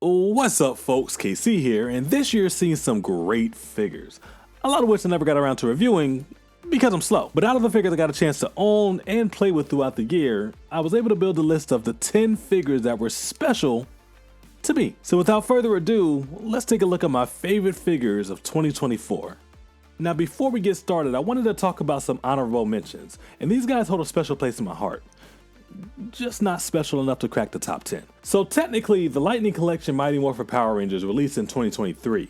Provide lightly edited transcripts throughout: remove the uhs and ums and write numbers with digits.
What's up, folks? KC here, and this year's seen some great figures, a lot of which I never got around to reviewing because I'm slow. But out of the figures I got a chance to own and play with throughout the year, I was able to build a list of the 10 figures that were special to me. So without further ado, let's take a look at my favorite figures of 2024. Now before we get started, I wanted to talk about some honorable mentions, and these guys hold a special place in my heart. Just not special enough to crack the top 10. So technically, the Lightning Collection Mighty Morphin Power Rangers released in 2023,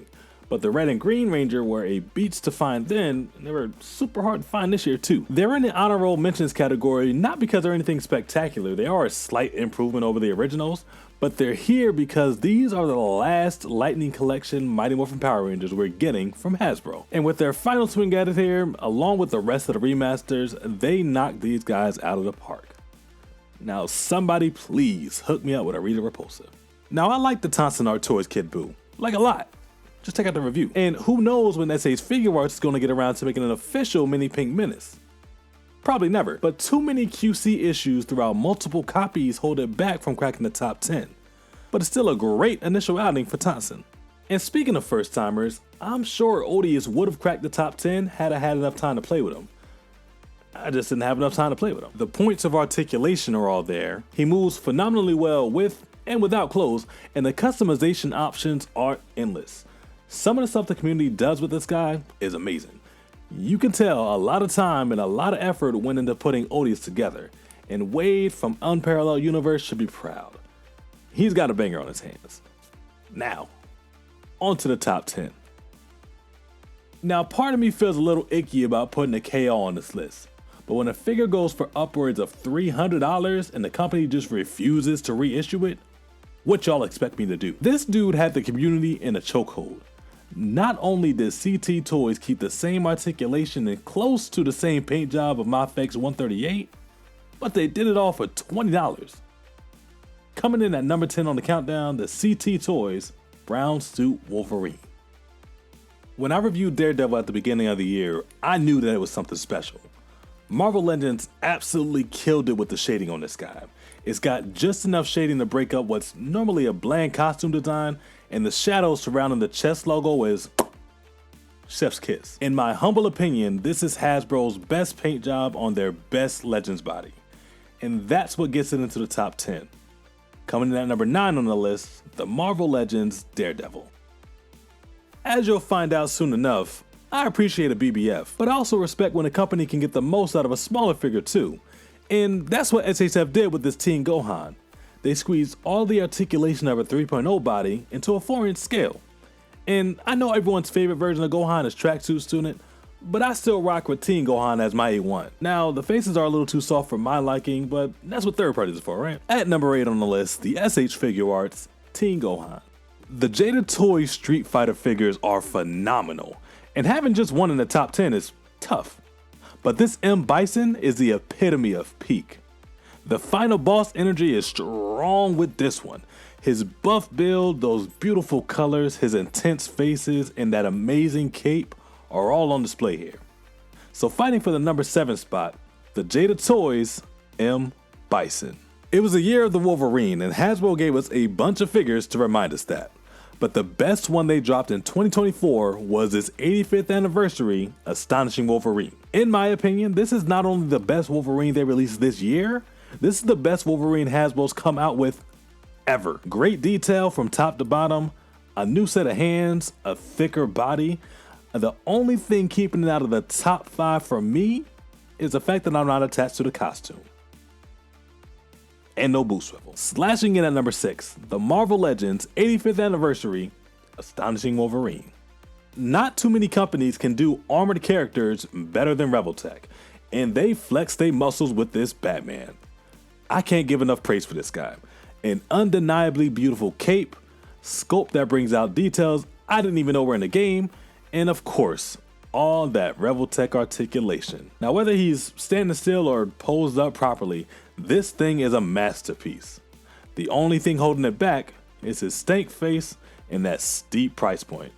but the Red and Green Ranger were a beach to find then, and they were super hard to find this year too. They're in the honorable mentions category not because they're anything spectacular, they are a slight improvement over the originals, but they're here because these are the last Lightning Collection Mighty Morphin Power Rangers we're getting from Hasbro. And with their final swing at it here, along with the rest of the remasters, they knocked these guys out of the park. Now somebody please hook me up with a Rita Repulsa. Now I like the Thompson Art Toys Kid Buu, like a lot. Just check out the review. And who knows when SA's Figure Arts is going to get around to making an official Mini Pink Menace. Probably never, but too many QC issues throughout multiple copies hold it back from cracking the top 10. But it's still a great initial outing for Thompson. And speaking of first timers, I'm sure Odious would have cracked the top 10 had I had enough time to play with him. I just didn't have enough time to play with him. The points of articulation are all there. He moves phenomenally well with and without clothes, and the customization options are endless. Some of the stuff the community does with this guy is amazing. You can tell a lot of time and a lot of effort went into putting Odious together, and Wade from Unparalleled Universe should be proud. He's got a banger on his hands. Now, on to the top 10. Now, part of me feels a little icky about putting a KO on this list. But when a figure goes for upwards of $300 and the company just refuses to reissue it, what y'all expect me to do? This dude had the community in a chokehold. Not only did CT Toys keep the same articulation and close to the same paint job of MyFX 138, but they did it all for $20. Coming in at number 10 on the countdown, the CT Toys Brown Suit Wolverine. When I reviewed Daredevil at the beginning of the year, I knew that it was something special. Marvel Legends absolutely killed it with the shading on this guy. It's got just enough shading to break up what's normally a bland costume design, and the shadows surrounding the chest logo is chef's kiss. In my humble opinion, this is Hasbro's best paint job on their best Legends body. And that's what gets it into the top 10. Coming in at number 9 on the list, the Marvel Legends Daredevil. As you'll find out soon enough, I appreciate a BBF, but I also respect when a company can get the most out of a smaller figure too. And that's what SHF did with this Teen Gohan. They squeezed all the articulation of a 3.0 body into a 4-inch scale. And I know everyone's favorite version of Gohan is Tracksuit Student, but I still rock with Teen Gohan as my A1. Now, the faces are a little too soft for my liking, but that's what third parties are for, right? At number 8 on the list, the SH Figure Arts Teen Gohan. The Jada Toys Street Fighter figures are phenomenal. And having just one in the top 10 is tough. But this M. Bison is the epitome of peak. The final boss energy is strong with this one. His buff build, those beautiful colors, his intense faces, and that amazing cape are all on display here. So fighting for the number 7 spot, the Jada Toys M. Bison. It was a year of the Wolverine, and Hasbro gave us a bunch of figures to remind us that. But the best one they dropped in 2024 was its 85th anniversary, Astonishing Wolverine. In my opinion, this is not only the best Wolverine they released this year, this is the best Wolverine Hasbro's come out with ever. Great detail from top to bottom, a new set of hands, a thicker body. The only thing keeping it out of the top 5 for me is the fact that I'm not attached to the costume. And no boost swivel. Slashing in at number 6, the Marvel Legends 85th anniversary, Astonishing Wolverine. Not too many companies can do armored characters better than Revoltech, and they flex their muscles with this Batman. I can't give enough praise for this guy. An undeniably beautiful cape, sculpt that brings out details I didn't even know were in the game, and of course, all that Revoltech articulation. Now whether he's standing still or posed up properly, this thing is a masterpiece. The only thing holding it back is his stank face and that steep price point.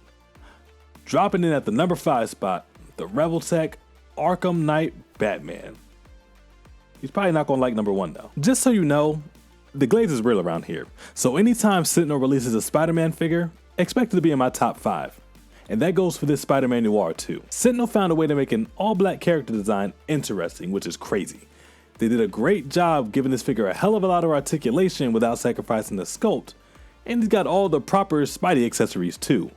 Dropping in at the number 5 spot, the Revoltech Arkham Knight Batman. He's probably not gonna like number 1 though. Just so you know, The glaze is real around here, so anytime Sentinel releases a Spider-Man figure, expect it to be in my top 5. And that goes for this Spider-Man Noir too. Sentinel found a way to make an all-black character design interesting, which is crazy. They did a great job giving this figure a hell of a lot of articulation without sacrificing the sculpt, and he's got all the proper Spidey accessories too.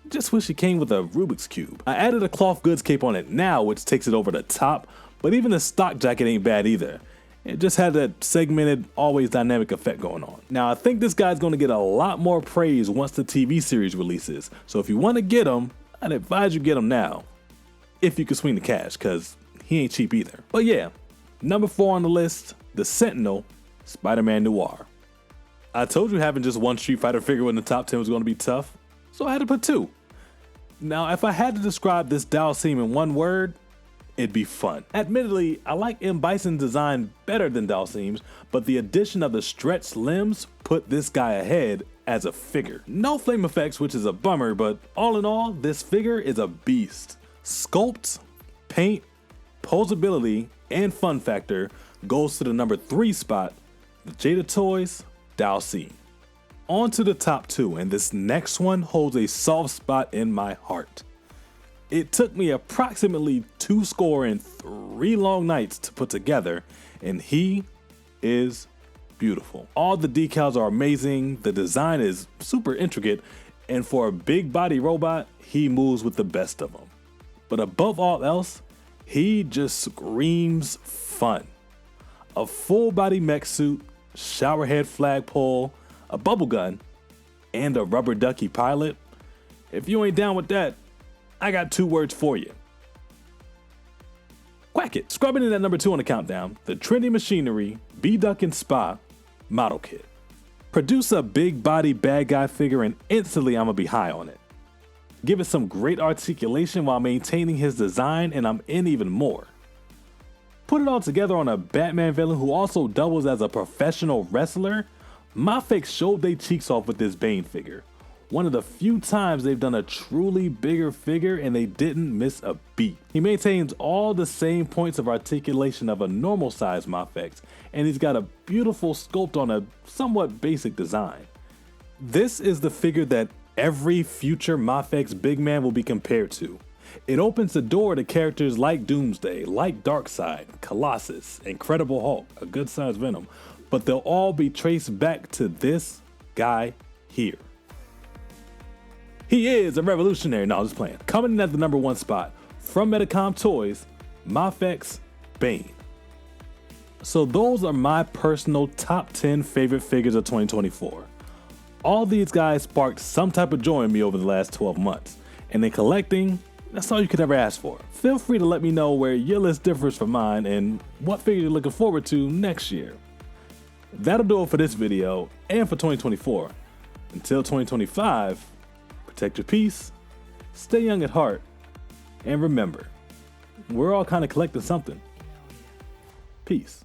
Just wish it came with a Rubik's Cube. I added a cloth goods cape on it now, which takes it over the top, but even the stock jacket ain't bad either. It just had that segmented, always dynamic effect going on. Now I think this guy's gonna get a lot more praise once the TV series releases, so if you wanna get him, I'd advise you get him now. If you can swing the cash, cause he ain't cheap either. But yeah, number 4 on the list, the Sentinel, Spider-Man Noir. I told you having just one Street Fighter figure in the top 10 was gonna be tough, so I had to put 2. Now if I had to describe this Dalsim in one word, it'd be fun. Admittedly, I like M. Bison's design better than Dalsim's, but the addition of the stretched limbs put this guy ahead as a figure. No flame effects, which is a bummer, but all in all, this figure is a beast. Sculpt, paint, posability, and fun factor goes to the number 3 spot, the Jada Toys Dalsim. On to the top 2, and this next one holds a soft spot in my heart. It took me approximately 2 long nights to put together, and he is beautiful. All the decals are amazing, the design is super intricate, and for a big body robot, he moves with the best of them. But above all else, he just screams fun. A full body mech suit, showerhead flagpole, a bubble gun, and a rubber ducky pilot. If you ain't down with that, I got 2 words for you. Quack it. Scrubbing in at number 2 on the countdown, the Trendy Machinery B-Duck and Spa model kit. Produce a big body bad guy figure and instantly I'm gonna be high on it. Give it some great articulation while maintaining his design and I'm in even more. Put it all together on a Batman villain who also doubles as a professional wrestler. My fakes showed their cheeks off with this Bane figure. One of the few times they've done a truly bigger figure and they didn't miss a beat. He maintains all the same points of articulation of a normal size Mafex, and he's got a beautiful sculpt on a somewhat basic design. This is the figure that every future Mafex big man will be compared to. It opens the door to characters like Doomsday, like Darkseid, Colossus, Incredible Hulk, a good sized Venom, but they'll all be traced back to this guy here. He is a revolutionary. No, I'm just playing. Coming in at the number 1 spot, from Medicom Toys, Mafex Bane. So those are my personal top 10 favorite figures of 2024. All these guys sparked some type of joy in me over the last 12 months. And in collecting, that's all you could ever ask for. Feel free to let me know where your list differs from mine and what figure you're looking forward to next year. That'll do it for this video and for 2024. Until 2025, protect your peace, stay young at heart, and remember, we're all kind of collecting something. Peace.